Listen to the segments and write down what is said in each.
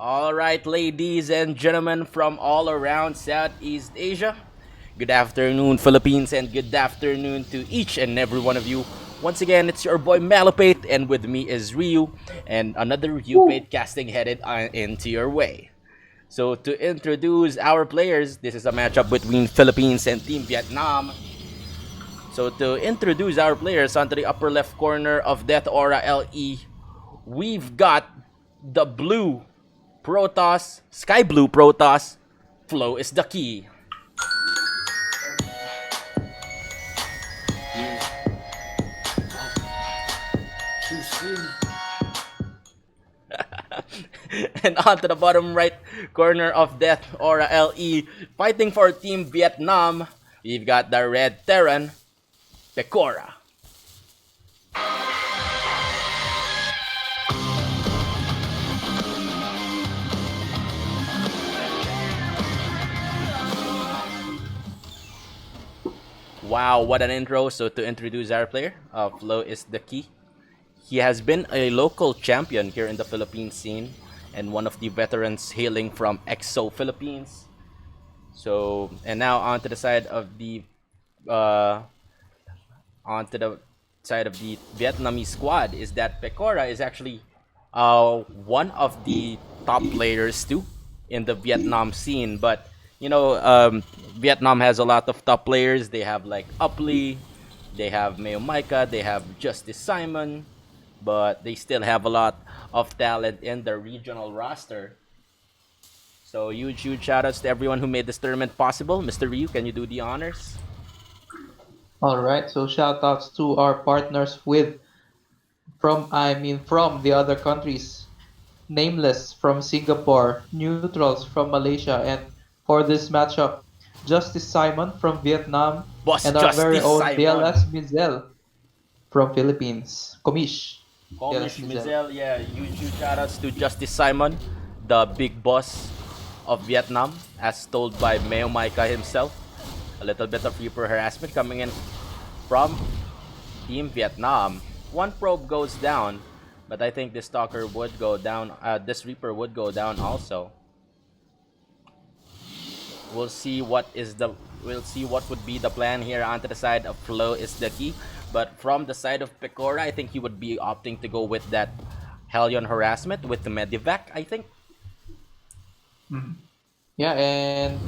All right, ladies and gentlemen from all around Southeast Asia. Good afternoon, Philippines, and good afternoon to each and every one of you. Once again, it's your boy Malapate, and with me is Ryu, and another Upate casting headed into your way. So, to introduce our players, this is a matchup between Philippines and Team Vietnam. So, to introduce our players, onto the upper left corner of Death Aura LE, we've got the blue Protoss, Sky Blue Protoss, Flow is the key. And onto the bottom right corner of Death Aura LE, fighting for Team Vietnam, we've got the Red Terran, Pekora. Wow, what an intro. So to introduce our player, Flow is the key. He has been a local champion here in the Philippine scene and one of the veterans hailing from EXO Philippines. So, and now uh, onto the side of the Vietnamese squad is that Pekora is actually one of the top players too in the Vietnam scene. But Vietnam has a lot of top players. They have like Upley, they have Mayo Micah, they have Justice Simon, but they still have a lot of talent in their regional roster. So huge shout outs to everyone who made this tournament possible. Mr. Ryu, can you do the honors? Alright, so shout outs to our partners from the other countries. Nameless from Singapore, Neutrals from Malaysia, and for this matchup, Justice Simon from Vietnam, Boss and our very Justice own Simon. DLSMIZEL from Philippines. Komish. Komish DLSMIZEL. Mizel, yeah, huge shoutouts to Justice Simon, the big boss of Vietnam, as told by Mayo Micah himself. A little bit of Reaper harassment coming in from Team Vietnam. One probe goes down, but I think this Stalker would go down. This Reaper would go down also. We'll see what would be the plan here onto the side of Flow is the key. But from the side of Pekora, I think he would be opting to go with that Hellion harassment with the Medivac, I think. Mhm. Yeah, and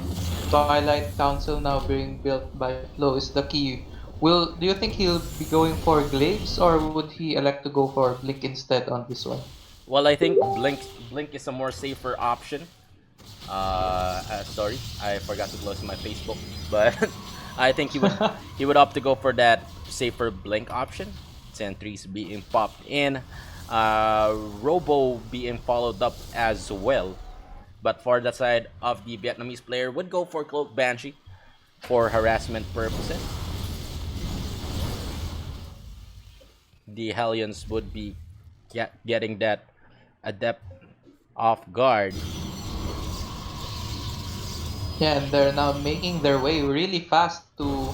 Twilight Council now being built by Flo is the key. Do you think he'll be going for Glaives or would he elect to go for Blink instead on this one? Well, I think Blink is a more safer option. Sorry, I forgot to close my Facebook, but I think he would opt to go for that safer Blink option. Sentries being popped in, Robo being followed up as well. But for the side of the Vietnamese player, would go for Cloak Banshee for harassment purposes. The Hellions would be getting that adept off guard. Yeah, and they're now making their way really fast to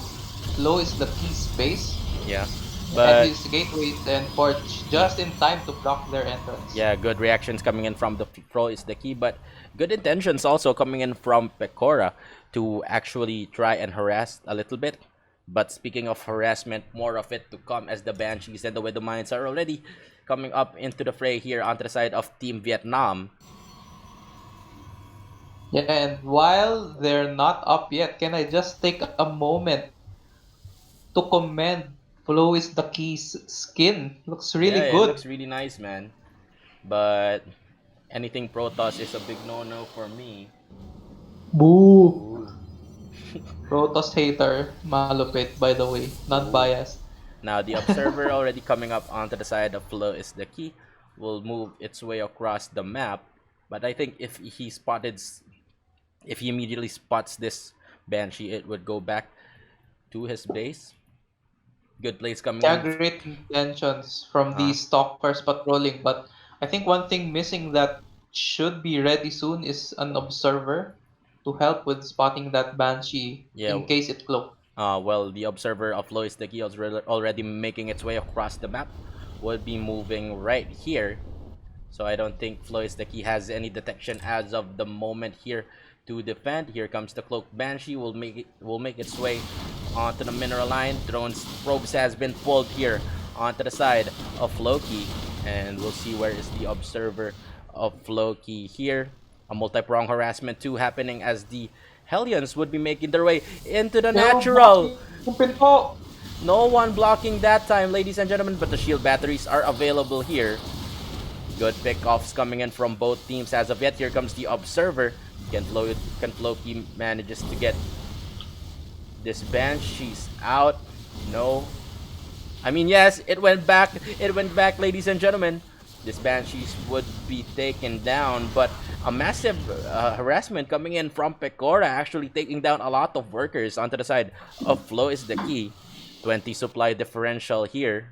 Flo is the key space Yeah, and but his gateways and porch just in time to block their entrance. yeah, good reactions coming in from the pro is the key, but good intentions also coming in from Pekora to actually try and harass a little bit. But speaking of harassment, more of it to come as the Banshees and the Widow Mines are already coming up into the fray here onto the side of Team Vietnam. Yeah, and while they're not up yet, can I just take a moment to commend Flo is the key's skin? Looks Yeah, really it looks good. really nice, man. But anything Protoss is a big no-no for me. Boo! Ooh. Protoss hater, malupit by the way, not Ooh. biased. Now the observer already coming up onto the side of Flow is the key. Will move its way across the map. But I think if he immediately spots this Banshee, it would go back to his base. Good plays coming Yeah, in. great intentions from Uh, these stalkers patrolling, but I think one thing missing that should be ready soon is an observer to help with spotting that banshee yeah. in case it cloaks. Well, the observer of Lois the is already making its way across the map. Would be moving right here. So I don't think FlowIsTheKey has any detection as of the moment here to defend. Here comes the Cloak Banshee. Will make its way onto the mineral line. Drone's probes has been pulled here onto the side of Floki. And we'll see where is the observer of Floki here. A multi-prong harassment too happening as the Hellions would be making their way into the natural. No one blocking that time, ladies and gentlemen, but the shield batteries are available here. Good pickoffs coming in from both teams as of yet. Here comes the observer. Can Floki manages to get this Banshees out? No. I mean, yes, it went back. It went back, ladies and gentlemen. This Banshees would be taken down, but a massive harassment coming in from Pekora, actually taking down a lot of workers onto the side of FlowIsTheKey. 20 supply differential here.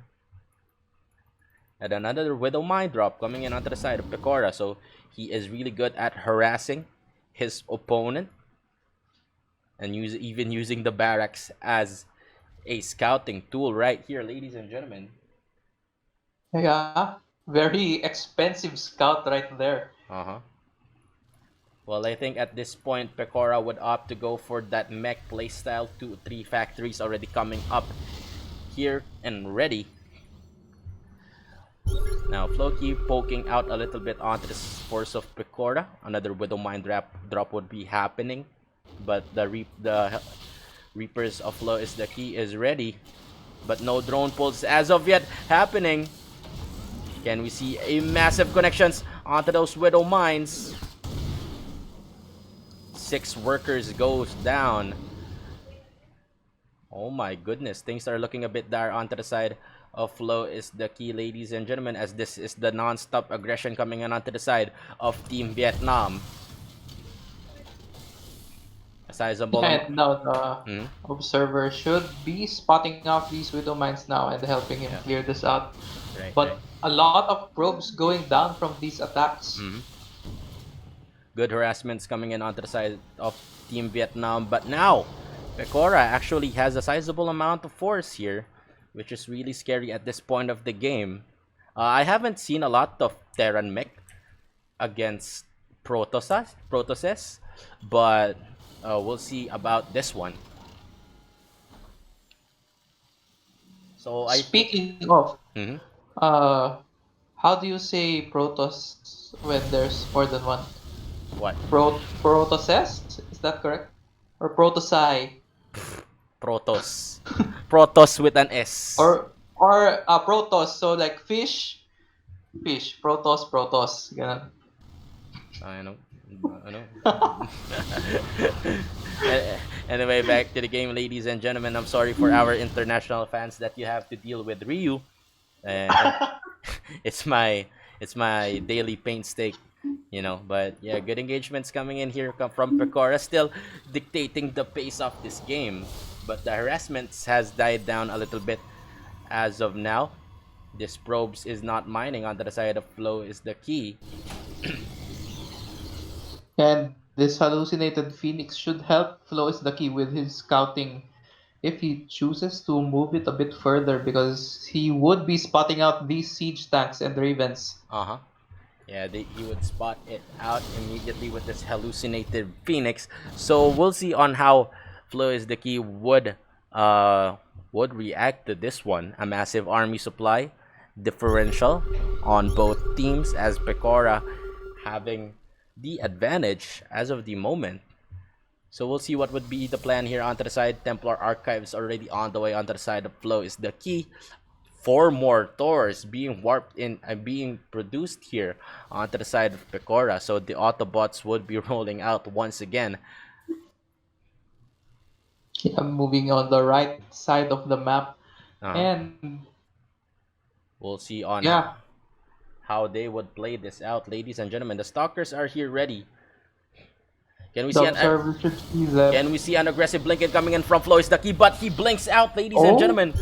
And another Widow Mind Drop coming in onto the side of Pekora. So he is really good at harassing his opponent. And even using the barracks as a scouting tool right here, ladies and gentlemen. Yeah, very expensive scout right there. Well, I think at this point, Pekora would opt to go for that mech playstyle. 2-3 factories already coming up here and ready. Now, Floki poking out a little bit onto the force of Pekora. Another Widow Mind drop would be happening. But the Reapers of FlowIsTheKey is ready. But no drone pulls as of yet happening. Can we see a massive connections onto those Widow Mines? 6 workers goes down. Oh my goodness, things are looking a bit dire onto the side of FlowIsTheKey, ladies and gentlemen, as this is the non-stop aggression coming in onto the side of Team Vietnam. A sizable And now the observer should be spotting out these Widow Mines now and helping him clear this out. But a lot of probes going down from these attacks. Good harassments coming in onto the side of Team Vietnam, but now Pekora actually has a sizable amount of force here, which is really scary at this point of the game. I haven't seen a lot of Terran mech against Protosses, but we'll see about this one. So Speaking of, how do you say Protoss when there's more than one? What? Protosses? Is that correct? Or Protossi? Protoss. Protoss with an S. Or Protoss, so like fish, Protoss, ganun. I know. Anyway, back to the game, ladies and gentlemen. I'm sorry for our international fans that you have to deal with Ryu. And it's my daily painstake, you know. But yeah, good engagements coming in here from Pekora, still dictating the pace of this game. But the harassments has died down a little bit as of now. This probes is not mining onto the side of FlowIsTheKey. And this hallucinated Phoenix should help FlowIsTheKey with his scouting if he chooses to move it a bit further, because he would be spotting out these siege tanks and ravens. Yeah, he would spot it out immediately with this hallucinated Phoenix. So we'll see on how FlowIsTheKey would react to this one. A massive army supply differential on both teams, as Pekora having the advantage as of the moment. So we'll see what would be the plan here onto the side. Templar Archives already on the way onto the side of FlowIsTheKey. 4 more Thors being warped in and being produced here onto the side of Pekora. So the Autobots would be rolling out once again. Yeah, moving on the right side of the map. And we'll see on how they would play this out, ladies and gentlemen. The Stalkers are here ready. Can we see an aggressive blinking coming in from FlowIsTheKey, but he blinks out, ladies and gentlemen.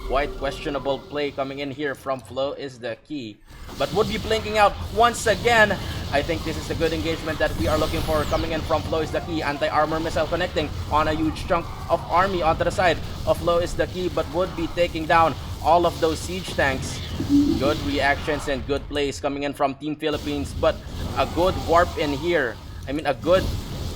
Quite questionable play coming in here from FlowIsTheKey, but would be blinking out once again. I think this is a good engagement that we are looking for coming in from FlowIsTheKey. Anti-armor missile connecting on a huge chunk of army onto the side of FlowIsTheKey, but would be taking down all of those siege tanks. Good reactions and good plays coming in from Team Philippines, but a good warp in here. I mean, a good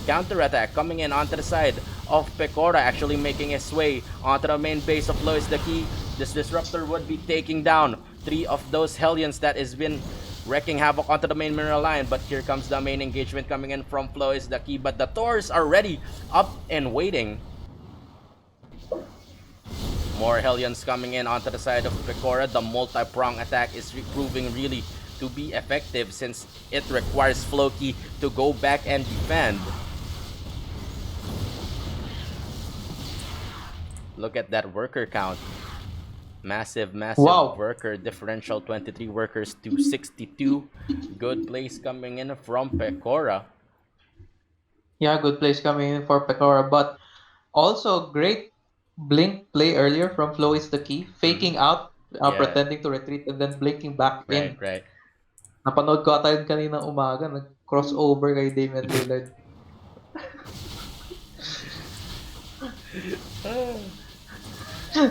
counter-attack coming in onto the side of Pekora, actually making his way onto the main base of FlowIsTheKey. This Disruptor would be taking down 3 of those Hellions that has been wrecking havoc onto the main mineral line, but here comes the main engagement coming in from FlowIsTheKey, but the Thors are ready, up and waiting. More Hellions coming in onto the side of Pekora. The multi-prong attack is proving really to be effective since it requires FlowKey to go back and defend. Look at that worker count. Massive Wow. worker differential. 23 workers to 62. Good plays coming in from Pekora. Yeah, good plays coming in for Pekora, but also great blink play earlier from Flow is the key, faking out, Yeah, pretending to retreat, and then blinking back right, in. right. Napanood ko ata yun kaninang umaga, nag-crossover kay Damian Lillard.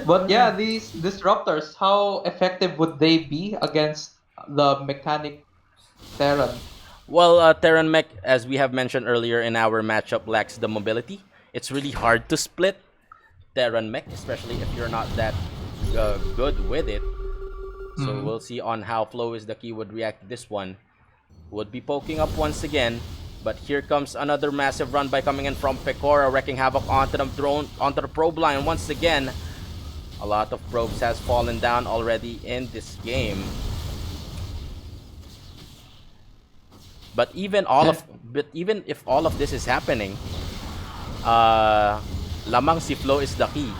But yeah, these disruptors, how effective would they be against the mechanic Terran? Well, Terran Mech, as we have mentioned earlier in our matchup, lacks the mobility. It's really hard to split Terran Mech, especially if you're not that good with it. So we'll see on how FlowIsTheKey would react to this one. Would be poking up once again, but here comes another massive run by coming in from Pekora, wrecking havoc onto the drone, onto the probe line once again. A lot of probes has fallen down already in this game. But even if all of this is happening, lamang si FlowIsTheKey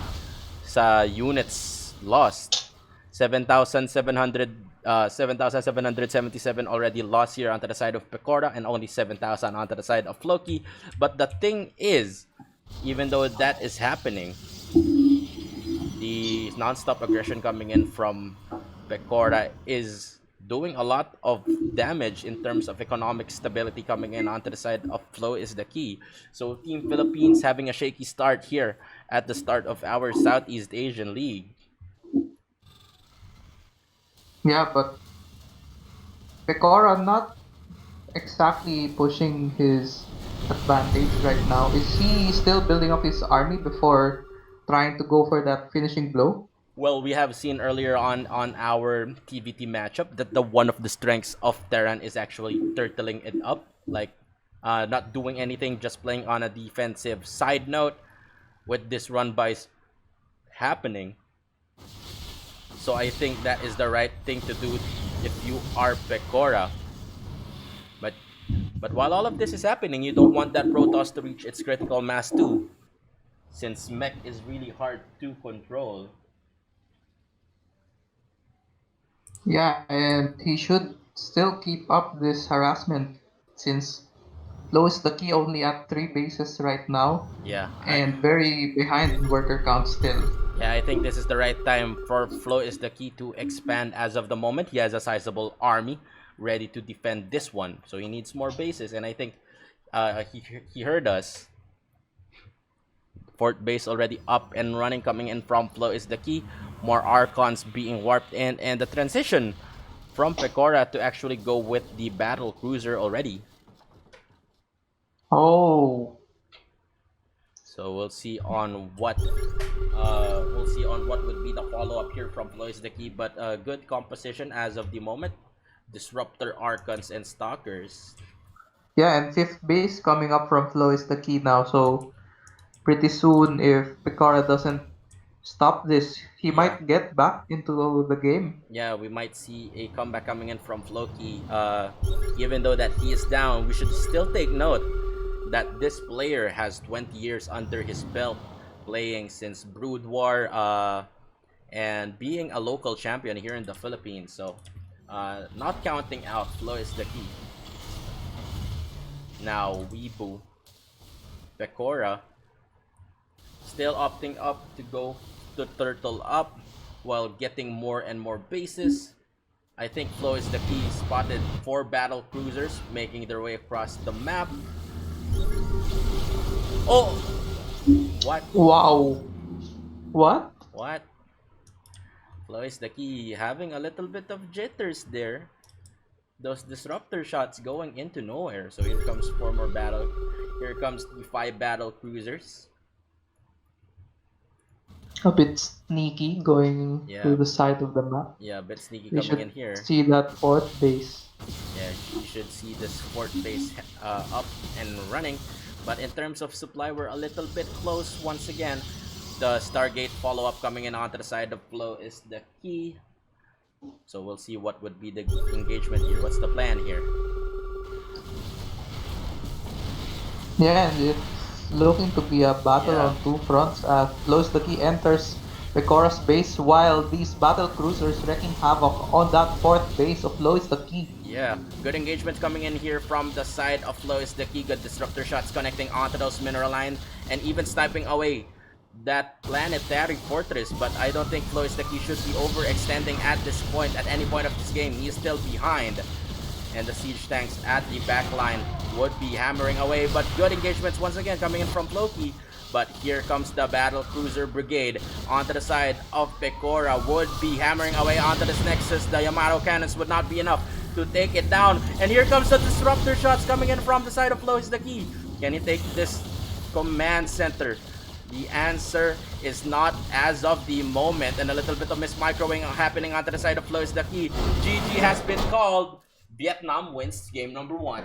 sa units lost. 7,777 already lost here onto the side of Pekora, and only 7,000 onto the side of FlowKey. But the thing is, even though that is happening, the non-stop aggression coming in from Pekora is doing a lot of damage in terms of economic stability coming in onto the side of FlowIsTheKey. So Team Philippines having a shaky start here at the start of our Southeast Asian League. Yeah, but Pekora not exactly pushing his advantage right now. Is he still building up his army before trying to go for that finishing blow? Well, we have seen earlier on our TVT matchup that the one of the strengths of Terran is actually turtling it up, like not doing anything, just playing on a defensive. Side note, with this run bys happening, so I think that is the right thing to do if you are Pekora. But while all of this is happening, you don't want that Protoss to reach its critical mass too, since mech is really hard to control. Yeah, and he should still keep up this harassment since Low is the key only at 3 bases right now Yeah, and very behind in worker count still. I think this is the right time for FlowIsTheKey to expand as of the moment. He has a sizable army ready to defend this one, so he needs more bases, and I think he heard us. Fourth base already up and running, coming in from FlowIsTheKey. More Archons being warped in, and the transition from Pekora to actually go with the battle cruiser already. Oh, So we'll see on what would be the follow up here from FlowIsTheKey, but good composition as of the moment. Disruptor, Archons, and Stalkers. yeah, and fifth base coming up from Flow is the key now. So pretty soon, if Pekora doesn't stop this, he Yeah. might get back into the game. Yeah, we might see a comeback coming in from Floki. Even though that he is down, we should still take note that this player has 20 years under his belt, playing since Brood War, and being a local champion here in the Philippines. So, not counting out FlowIsTheKey. Now, Weebu, Pekora, still opting up to go to turtle up while getting more and more bases. I think FlowIsTheKey spotted 4 battle cruisers making their way across the map. Oh! What? Wow. What? What? FlowIsTheKey having a little bit of jitters there. Those disruptor shots going into nowhere. So here comes 4 more battle. Here comes the 5 battle cruisers. A bit sneaky going to Yeah, the side of the map. yeah, a bit sneaky We coming in should here. see that fourth base. Yeah, you should see this fort base up and running. But in terms of supply, we're a little bit close once again. The Stargate follow-up coming in onto the side of Flow is the key. So we'll see what would be the engagement here. What's the plan here? Yeah, and it's looking to be a battle Yeah, on two fronts. FlowIsTheKey enters Pekora's base while these battle cruisers wreaking havoc on that fourth base of FlowIsTheKey. yeah. Good engagement coming in here from the side of FlowIsTheKey. Good disruptor shots connecting onto those mineral line and even sniping away that planetary fortress. But I don't think FlowIsTheKey should be overextending at this point. At any point of this game, he is still behind. And the siege tanks at the back line would be hammering away, but good engagements once again coming in from Floki. But here comes the battle cruiser brigade onto the side of Pekora, would be hammering away onto this nexus. The Yamato cannons would not be enough to take it down, and here comes the disruptor shots coming in from the side of FlowIsTheKey. Can he take this command center? The answer is not as of the moment, and a little bit of mismicrowing happening onto the side of FlowIsTheKey. GG has been called. Vietnam wins game number 1.